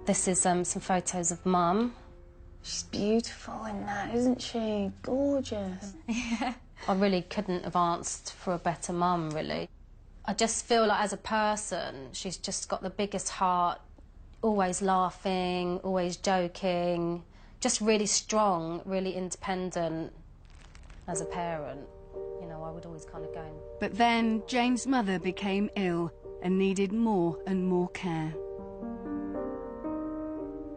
This is some photos of Mum. She's beautiful in that, isn't she? Gorgeous. Yeah. I really couldn't have asked for a better mum, really. I just feel like as a person, she's just got the biggest heart, always laughing, always joking, just really strong, really independent as a parent. You know, I would always kind of go and... But then Jane's mother became ill and needed more and more care.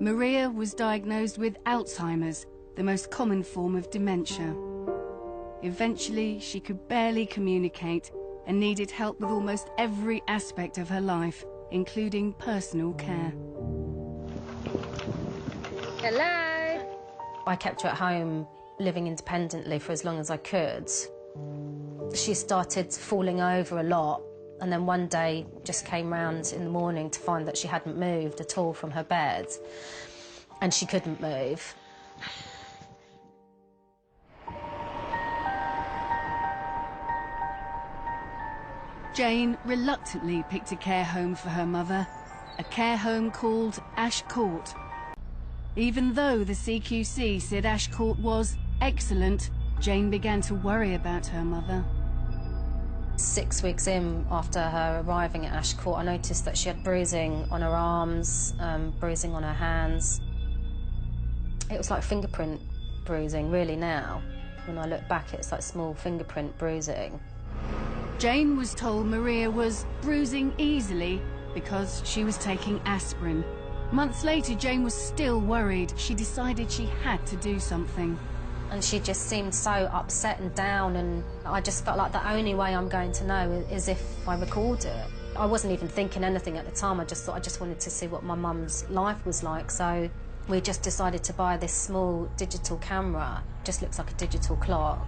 Maria was diagnosed with Alzheimer's, the most common form of dementia. Eventually, she could barely communicate and needed help with almost every aspect of her life, including personal care. Hello! I kept her at home, living independently for as long as I could. She started falling over a lot, and then one day just came round in the morning to find that she hadn't moved at all from her bed, and she couldn't move. Jane reluctantly picked a care home for her mother, a care home called Ash Court. Even though the CQC said Ash Court was excellent, Jane began to worry about her mother. 6 weeks in after her arriving at Ash Court, I noticed that she had bruising on her arms, bruising on her hands. It was like fingerprint bruising, really, now. When I look back, it's like small fingerprint bruising. Jane was told Maria was bruising easily because she was taking aspirin. Months later, Jane was still worried. She decided she had to do something. And she just seemed so upset and down, and I just felt like the only way I'm going to know is if I record it. I wasn't even thinking anything at the time. I just thought I just wanted to see what my mum's life was like. So we just decided to buy this small digital camera. Just looks like a digital clock.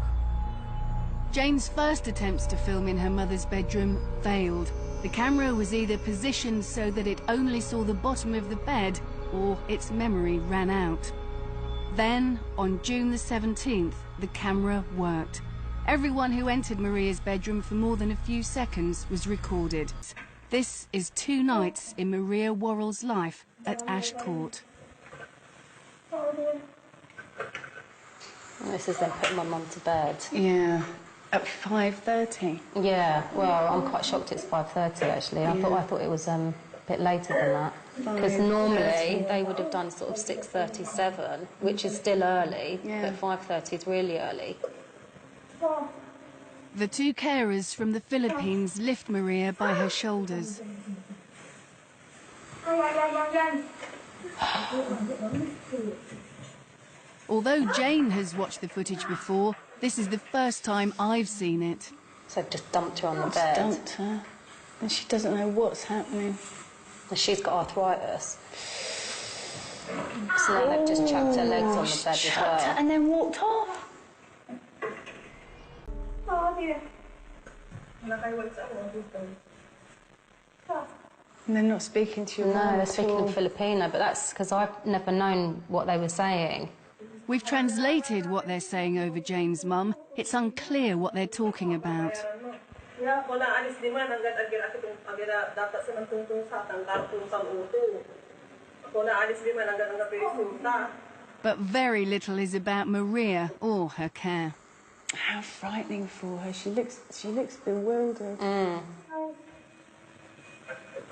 Jane's first attempts to film in her mother's bedroom failed. The camera was either positioned so that it only saw the bottom of the bed, or its memory ran out. Then, on June the 17th, the camera worked. Everyone who entered Maria's bedroom for more than a few seconds was recorded. This is 2 nights in Maria Worrell's life at Ash Court. This is them putting my mum to bed. Yeah. At 5:30? Yeah, well, I'm quite shocked it's 5:30, actually. I thought it was a bit later than that. Because normally they would have done sort of 6:37, which is still early, but 5:30 is really early. The 2 carers from the Philippines lift Maria by her shoulders. Although Jane has watched the footage before, this is the first time I've seen it. So I've just dumped her on the bed. Dumped her. And she doesn't know what's happening. And she's got arthritis. So now they've just chucked her legs on the bed as well. And then walked off. And they're not speaking to you. No, they're speaking in Filipino, but that's because I've never known what they were saying. We've translated what they're saying over Jane's mum. It's unclear what they're talking about. But very little is about Maria or her care. How frightening for her. She looks bewildered. Mm.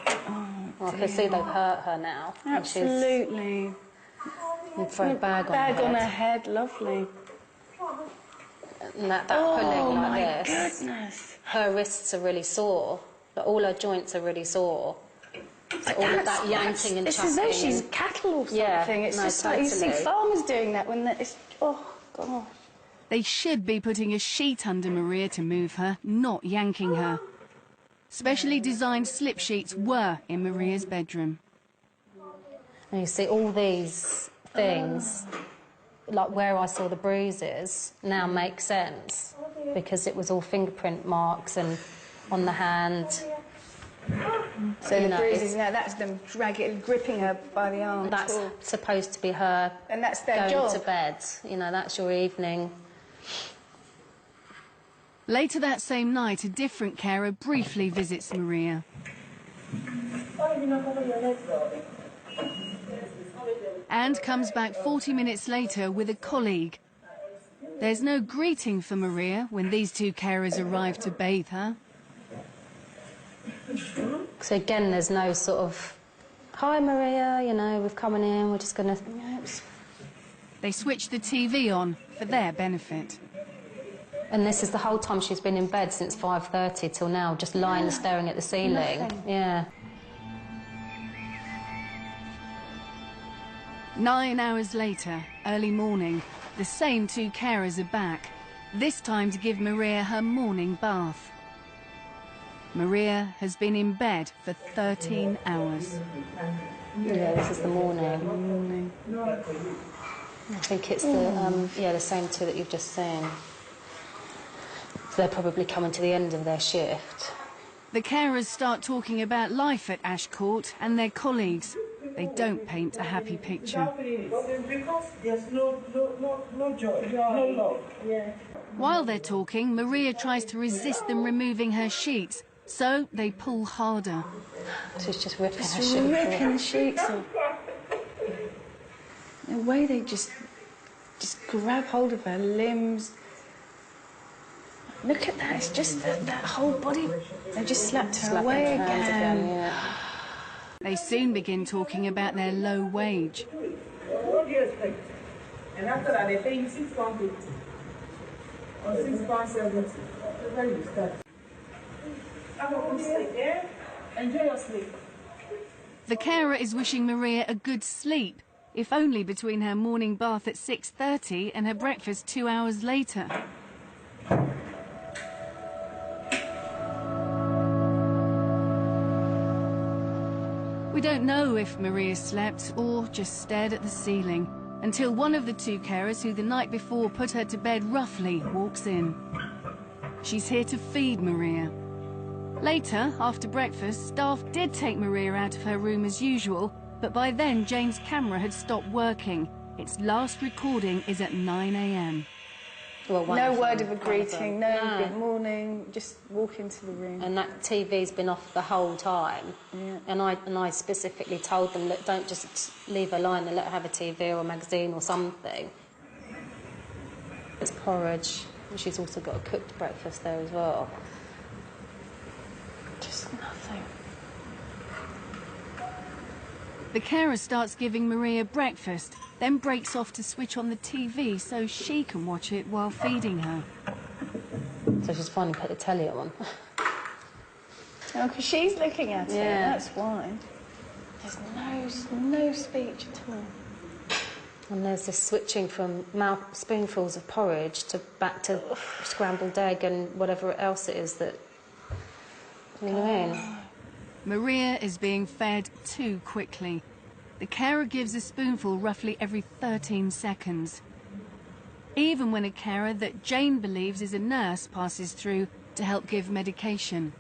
Oh, I can see they've hurt her now. Absolutely. And throw a bag on her head, lovely. And that pulling like this. Oh my goodness. Her wrists are really sore. Like, all her joints are really sore. So all of that yanking and chucking. It's as though she's cattle or something. Yeah, it's just like you see farmers doing that when it's... Oh, gosh. They should be putting a sheet under Maria to move her, not yanking her. Specially designed slip sheets were in Maria's bedroom. And you see all these things, like where I saw the bruises, now make sense because it was all fingerprint marks and on the hand. So the bruises, now that's them gripping her by the arm. That's supposed to be her and that's their going job. to bed. You know, that's your evening. Later that same night, a different carer briefly visits Maria. and comes back 40 minutes later with a colleague. There's no greeting for Maria when these two carers arrive to bathe her. So again, there's no sort of, hi Maria, you know, we've come in, we're just going to... They switch the TV on for their benefit. And this is the whole time she's been in bed since 5:30 till now, just lying staring at the ceiling. Nothing. Yeah. 9 hours later, early morning, the same two carers are back, this time to give Maria her morning bath. Maria has been in bed for 13 hours. Yeah, this is the morning. I think it's the same two that you've just seen. So they're probably coming to the end of their shift. The carers start talking about life at Ash Court and their colleagues. They don't paint a happy picture. Because there's no joy, no love. Yeah. While they're talking, Maria tries to resist them removing her sheets, so they pull harder. She's just ripping her Just sheet. ripping the sheets off. The way they just grab hold of her limbs. Look at that, it's just that whole body. They just slapped her away again. Yeah. They soon begin talking about their low wage. What do you expect? And after that, they pay you £6.50 or £6.70. Where you start? Have a good sleep, yeah? Enjoy your sleep. The carer is wishing Maria a good sleep, if only between her morning bath at 6:30 and her breakfast 2 hours later. We don't know if Maria slept or just stared at the ceiling until one of the two carers who the night before put her to bed roughly walks in. She's here to feed Maria. Later, after breakfast, staff did take Maria out of her room as usual, but by then Jane's camera had stopped working. Its last recording is at 9 a.m. Well, No word of a greeting, no good morning, just walk into the room. And that TV's been off the whole time. Yeah. And I specifically told them, look, don't just leave her lying there, let her have a TV or a magazine or something. It's porridge. And she's also got a cooked breakfast there as well. Just nothing. The carer starts giving Maria breakfast, then breaks off to switch on the TV so she can watch it while feeding her. So she's finally put the telly on. Oh, because she's looking at it, Yeah. that's why. There's no speech at all. And there's this switching from spoonfuls of porridge to back to scrambled egg and whatever else it is that... You know what I mean? Maria is being fed too quickly. The carer gives a spoonful roughly every 13 seconds. Even when a carer that Jane believes is a nurse passes through to help give medication.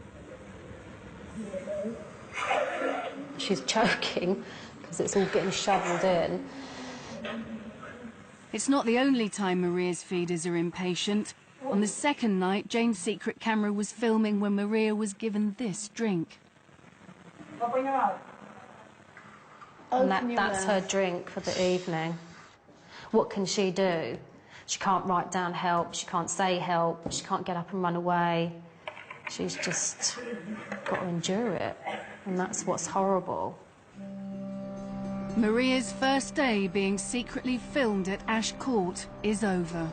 She's choking because it's all getting shoveled in. It's not the only time Maria's feeders are impatient. On the second night, Jane's secret camera was filming when Maria was given this drink. Open your mouth. And that's her drink for the evening. What can she do? She can't write down help, she can't say help, she can't get up and run away. She's just got to endure it, and that's what's horrible. Maria's first day being secretly filmed at Ash Court is over.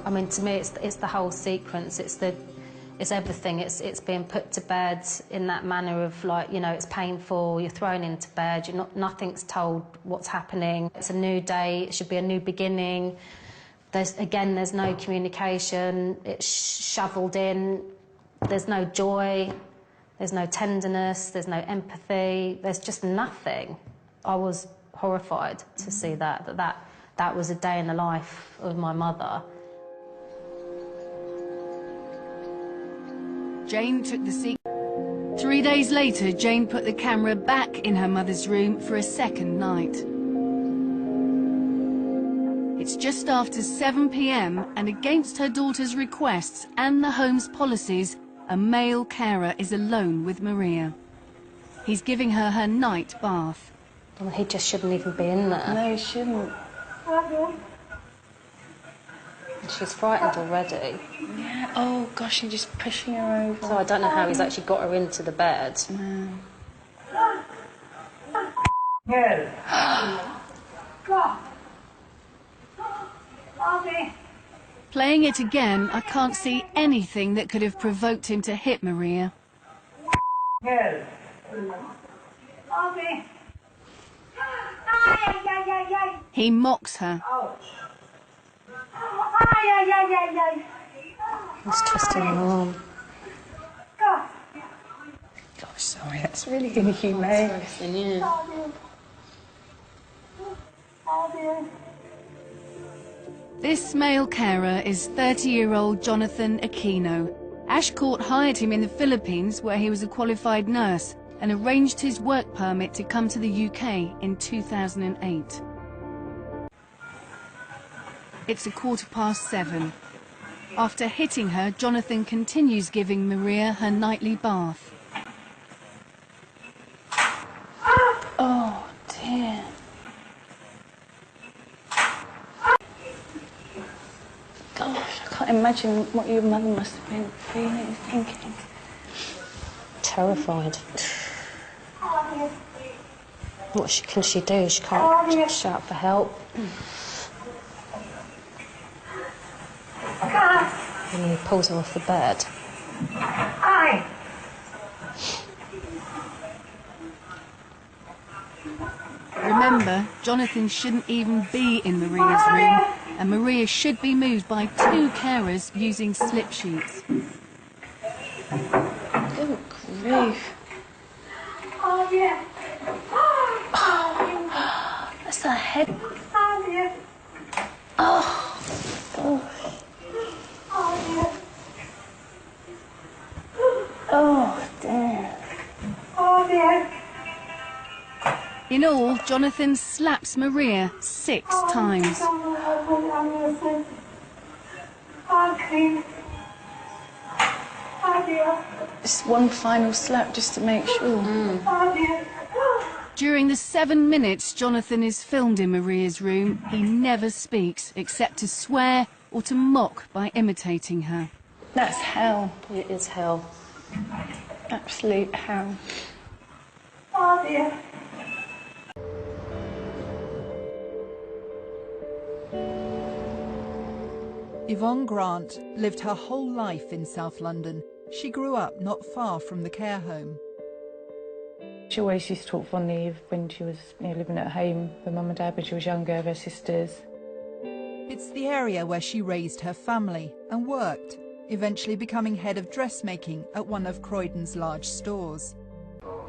I mean, to me, it's the whole sequence. It's everything. It's being put to bed in that manner of, like, you know, it's painful. You're thrown into bed. Nothing's told what's happening. It's a new day. It should be a new beginning. There's no communication. It's shoveled in. There's no joy. There's no tenderness. There's no empathy. There's just nothing. I was horrified to see that was a day in the life of my mother. Jane took the secret. 3 days later, Jane put the camera back in her mother's room for a second night. It's just after 7 p.m. and against her daughter's requests and the home's policies, a male carer is alone with Maria. He's giving her night bath. Well, he just shouldn't even be in there. No, he shouldn't. She's frightened already. Yeah. Oh, gosh, you're just pushing her over. So I don't know how he's actually got her into the bed. No. Playing it again, I can't see anything that could have provoked him to hit Maria. He mocks her. He's twisting her arm. Gosh, sorry, that's really inhumane. Yeah. This male carer is 30-year-old Jonathan Aquino. Ash Court hired him in the Philippines, where he was a qualified nurse, and arranged his work permit to come to the UK in 2008. It's 7:15. After hitting her, Jonathan continues giving Maria her nightly bath. Oh, dear. Gosh, I can't imagine what your mother must have been feeling, thinking. Terrified. What can she do? She can't shout for help. And he pulls her off the bed. Remember, Jonathan shouldn't even be in Maria's room, and Maria should be moved by 2 carers using slip sheets. Good grief. That's her head. Oh, gosh. Oh, dear. In all, Jonathan slaps Maria 6 times. Just one final slap just to make sure. During the 7 minutes Jonathan is filmed in Maria's room, he never speaks except to swear or to mock by imitating her. That's hell. It is hell. Absolute hell. Yvonne Grant lived her whole life in South London. She grew up not far from the care home. She always used to talk fondly of when she was living at home with mum and dad when she was younger, of her sisters. It's the area where she raised her family and worked, eventually becoming head of dressmaking at one of Croydon's large stores.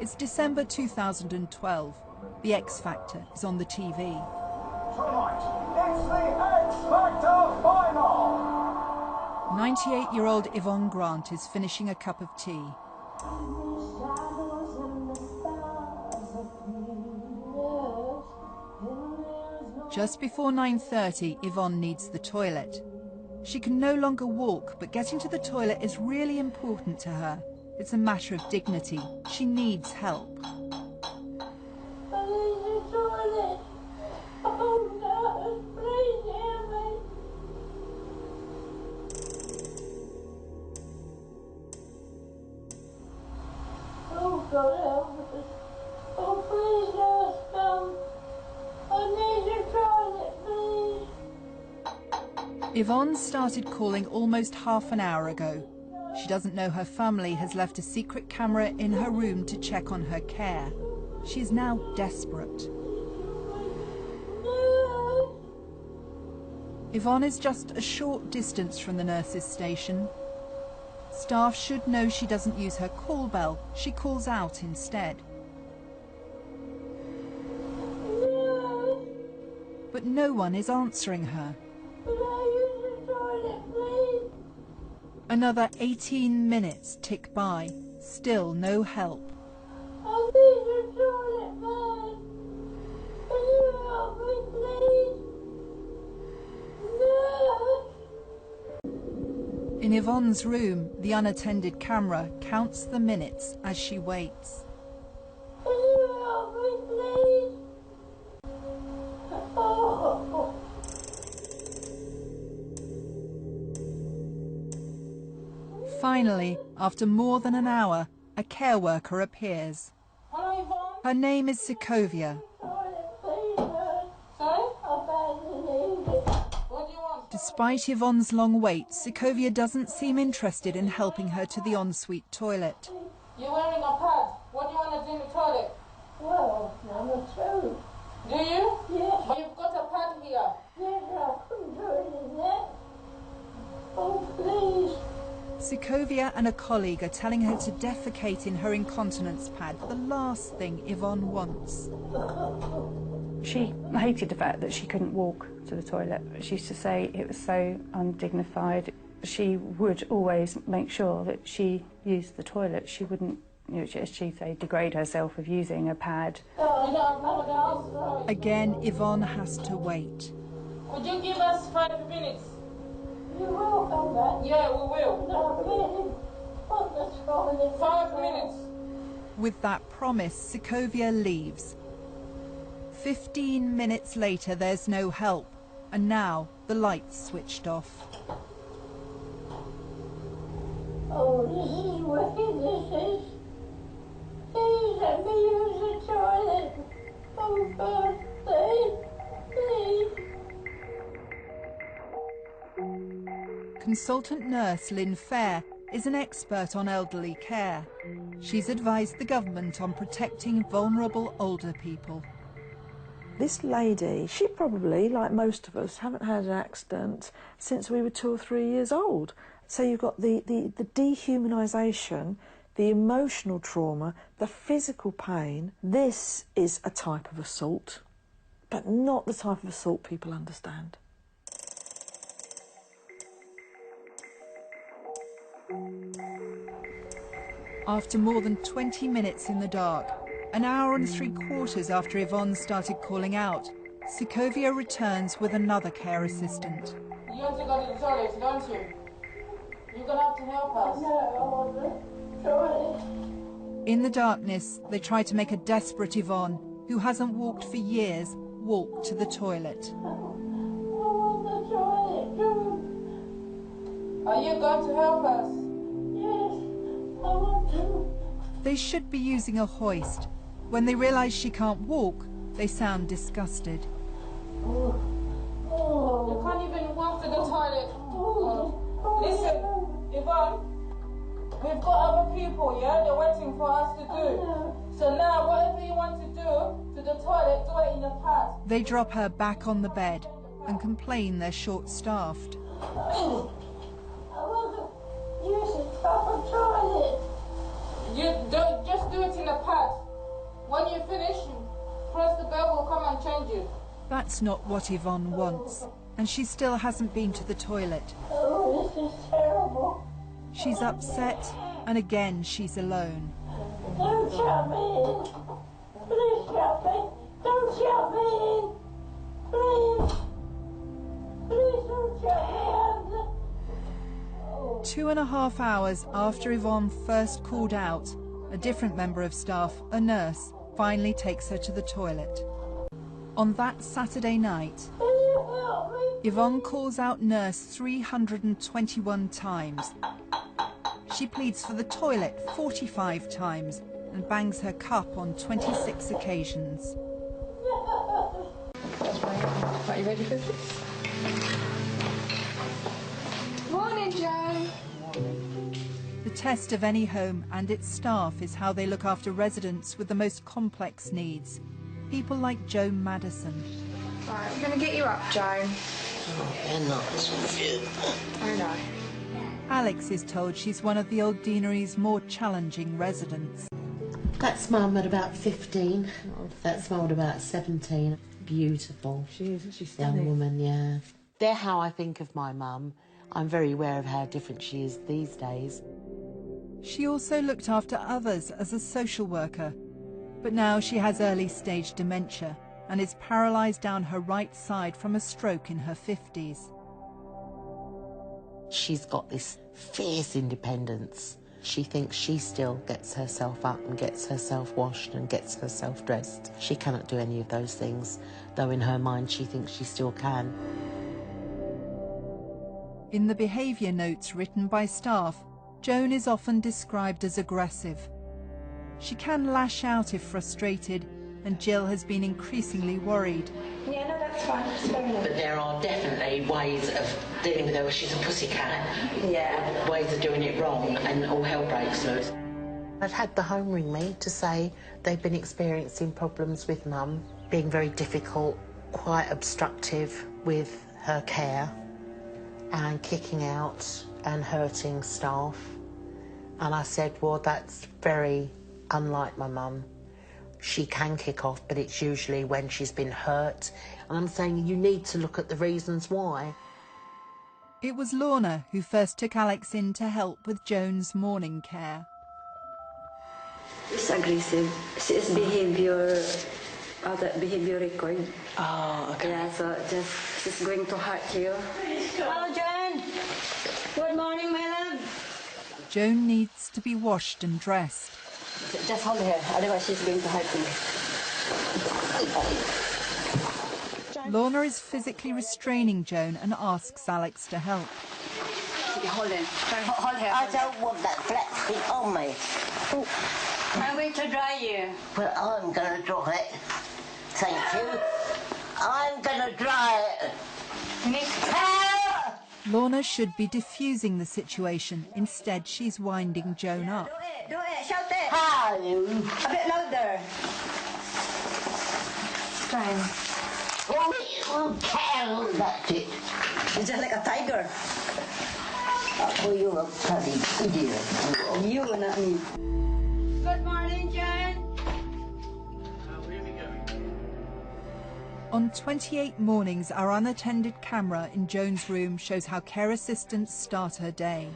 It's December 2012. The X Factor is on the TV. Tonight, it's the X Factor final! 98-year-old Yvonne Grant is finishing a cup of tea. Just before 9:30, Yvonne needs the toilet. She can no longer walk, but getting to the toilet is really important to her. It's a matter of dignity. She needs help. God help us. Oh, please, nurse, come. I need your toilet, please. Yvonne started calling almost half an hour ago. She doesn't know her family has left a secret camera in her room to check on her care. She is now desperate. Yvonne is just a short distance from the nurse's station. Staff should know she doesn't use her call bell. She calls out instead. But no one is answering her. Another 18 minutes tick by. Still no help. In Yvonne's room, the unattended camera counts the minutes as she waits. Finally, after more than an hour, a care worker appears. Hello, Yvonne. Her name is Sikovia. Sorry? What do you want? Despite Yvonne's long wait, Sikovia doesn't seem interested in helping her to the ensuite toilet. You're wearing a pad. What do you want to do in the toilet? Well, number 2. Do you? Yes. But you've got a pad here. Yes, I couldn't do it in there. Oh, please. Sikovia and a colleague are telling her to defecate in her incontinence pad, the last thing Yvonne wants. She hated the fact that she couldn't walk to the toilet. She used to say it was so undignified. She would always make sure that she used the toilet. She wouldn't, as she'd say, degrade herself with using a pad. Again, Yvonne has to wait. Could you give us 5 minutes? You will come back. Yeah, we will. No, really. What the toilet? 5 minutes. With that promise, Sikovia leaves. 15 minutes later, there's no help, and now the light's switched off. Oh, this is wicked, this is. Please let me use the toilet. Oh, God, please. Consultant nurse Lynn Fair is an expert on elderly care. She's advised the government on protecting vulnerable older people. This lady, she probably, like most of us, haven't had an accident since we were 2 or 3 years old. So you've got the dehumanisation, the emotional trauma, the physical pain. This is a type of assault, but not the type of assault people understand. After more than 20 minutes in the dark, an hour and 3/4 after Yvonne started calling out, Sikovia returns with another care assistant. You want to go to the toilet, don't you? You're going to have to help us. No, I want the toilet. In the darkness, they try to make a desperate Yvonne, who hasn't walked for years, walk to the toilet. I want the toilet, too. Are you going to help us? Yes, I want to. They should be using a hoist. When they realise she can't walk, they sound disgusted. Oh. You can't even walk to the toilet. Listen, Yvonne, we've got other people, yeah? They're waiting for us to do. So now, whatever you want to do to the toilet, do it in the pad. They drop her back on the bed and complain they're short-staffed. I want to use the proper toilet. You don't just do it in the pad. When you finish, press the bell, we'll come and change you. That's not what Yvonne wants, and she still hasn't been to the toilet. Oh, this is terrible. She's upset, and again she's alone. Don't shut me in. Please shut me. Don't shut me in. Please. Please don't shut me in. 2.5 hours after Yvonne first called out, a different member of staff, a nurse, finally takes her to the toilet. On that Saturday night, Yvonne calls out nurse 321 times. She pleads for the toilet 45 times and bangs her cup on 26 occasions. Are you ready for this? Morning, Joe. The test of any home and its staff is how they look after residents with the most complex needs. People like Joe Madison. Right, I'm going to get you up, Joe. Oh, they're not fit. I know. Alex is told she's one of the old deanery's more challenging residents. That's Mum at about 15. That's Mum at about 17. Beautiful. She is, she's young stunning. woman, yeah. They're how I think of my mum. I'm very aware of how different she is these days. She also looked after others as a social worker, but now she has early-stage dementia and is paralysed down her right side from a stroke in her 50s. She's got this fierce independence. She thinks she still gets herself up and gets herself washed and gets herself dressed. She cannot do any of those things, though in her mind she thinks she still can. In the behaviour notes written by staff, Joan is often described as aggressive. She can lash out if frustrated, and Jill has been increasingly worried. Yeah, no, that's fine. But there are definitely ways of dealing with her where she's a pussycat. Yeah. Ways of doing it wrong, and all hell breaks loose. I've had the home ring me to say they've been experiencing problems with Mum, being very difficult, quite obstructive with her care, and kicking out and hurting staff. And I said, well, that's very unlike my mum. She can kick off, but it's usually when she's been hurt. And I'm saying you need to look at the reasons why. It was Lorna who first took Alex in to help with Joan's morning care. It's aggressive. It's behavior, other behavior record. Oh, okay. Yeah, so she's going to hurt you. Hello, Joan. Good morning, my love. Joan needs to be washed and dressed. Just hold her, otherwise she's going to hurt you. Lorna is physically restraining Joan and asks Alex to help. Hold her. Hold her. I don't want that flat stick on me. I'm going to dry you. Well, I'm going to dry it. Thank you. I'm going to dry it. Help! Lorna should be diffusing the situation. Instead, she's winding Joan up. Do it, shout it. How? A bit louder. Fine. Oh, you cow, that's it. You're just like a tiger. Oh, you're a bloody idiot. You, not me. Good morning, Joan. On 28 mornings, our unattended camera in Joan's room shows how care assistants start her day.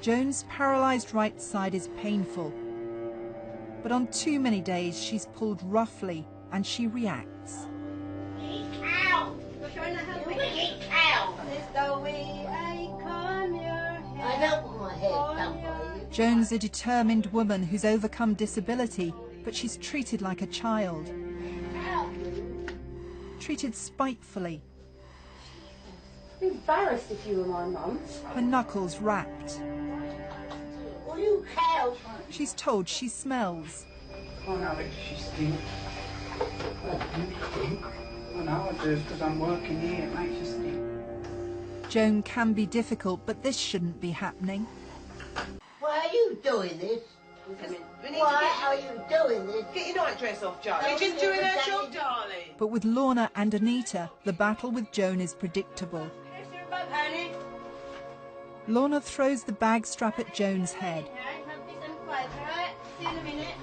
Joan's paralysed right side is painful, but on too many days she's pulled roughly and she reacts. You cow! You're trying to help me. You wicked cow! This the way I comb your hair. I don't want my hair done by you. Joan's a determined woman who's overcome disability, but she's treated like a child. Treated spitefully. I'd be embarrassed if you were my mum. Her knuckles wrapped. Oh, you cow! She's told she smells. Oh, no, she stinks. You stink. I know I do, because I'm working here, it makes you stink. Joan can be difficult, but this shouldn't be happening. Why are you doing this? Why are you doing this? Get your night dress off, Joe. You're just doing her job, darling. But with Lorna and Anita, the battle with Joan is predictable. Here's your book, honey. Lorna throws the bag strap at Joan's head, Alright, have peace and quiet, alright? See you in a minute.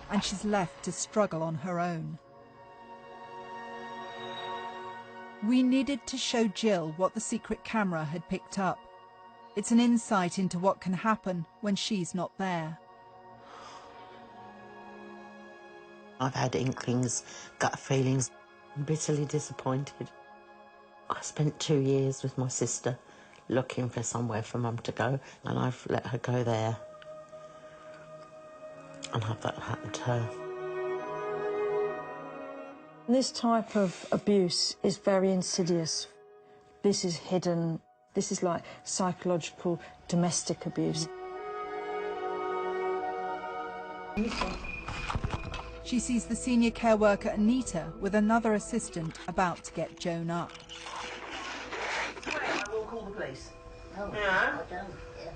and she's left to struggle on her own. We needed to show Jill what the secret camera had picked up. It's an insight into what can happen when she's not there. I've had inklings, gut feelings. I'm bitterly disappointed. I spent 2 years with my sister looking for somewhere for Mum to go, and I've let her go there and have that happen to her. This type of abuse is very insidious. This is hidden. This is like psychological domestic abuse. She sees the senior care worker Anita with another assistant about to get Joan up. I will call the police. Oh, Yeah? I don't. Yeah.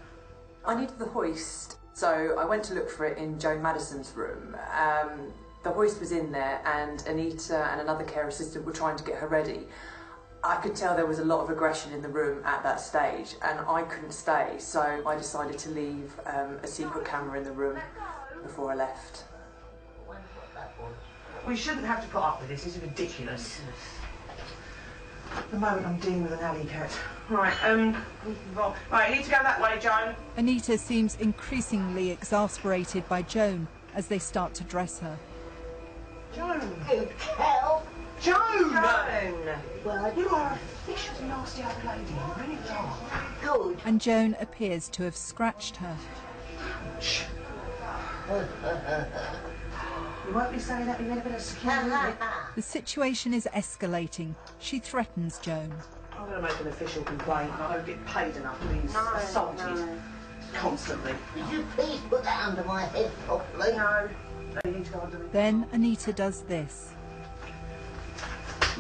I needed the hoist, so I went to look for it in Joan Madison's room. The hoist was in there, and Anita and another care assistant were trying to get her ready. I could tell there was a lot of aggression in the room at that stage, and I couldn't stay, so I decided to leave a secret camera in the room before I left. We shouldn't have to put up with this. This is ridiculous. At the moment, I'm dealing with an alley cat. Right, right, you need to go that way, Joan. Anita seems increasingly exasperated by Joan as they start to dress her. Joan! Good cow! Joan! Well, You are a vicious, nasty old lady. You really are. good. And Joan appears to have scratched her. Shh. You won't be saying that in a bit of security. The situation is escalating. She threatens Joan. I'm going to make an official complaint. I don't get paid enough to be assaulted constantly. Could you please put that under my head properly? No. No, you need to go under me. Then Anita does this.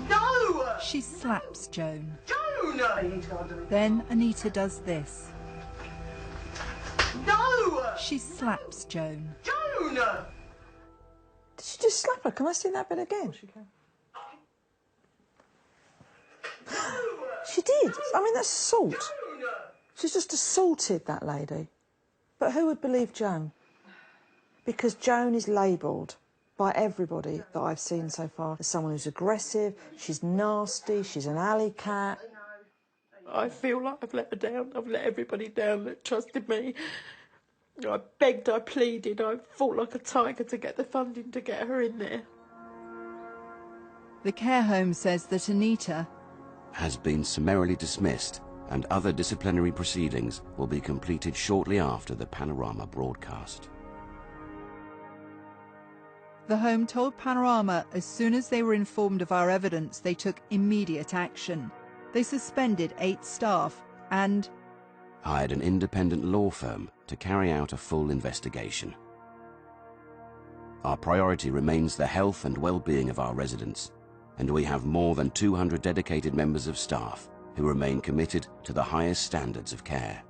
No! She slaps Joan. Joan! No, you need to go under me. Then Anita does this. No! She slaps Joan. Joan! Did she just slap her? Can I see that bit again? She can. She did. I mean, that's assault. She's just assaulted that lady. But who would believe Joan? Because Joan is labelled by everybody that I've seen so far as someone who's aggressive, she's nasty, she's an alley cat. I feel like I've let her down. I've let everybody down that trusted me. I begged, I pleaded, I fought like a tiger to get the funding to get her in there. The care home says that Anita has been summarily dismissed, and other disciplinary proceedings will be completed shortly after the Panorama broadcast. The home told Panorama as soon as they were informed of our evidence, they took immediate action. They suspended 8 staff and hired an independent law firm to carry out a full investigation. Our priority remains the health and well-being of our residents, and we have more than 200 dedicated members of staff who remain committed to the highest standards of care.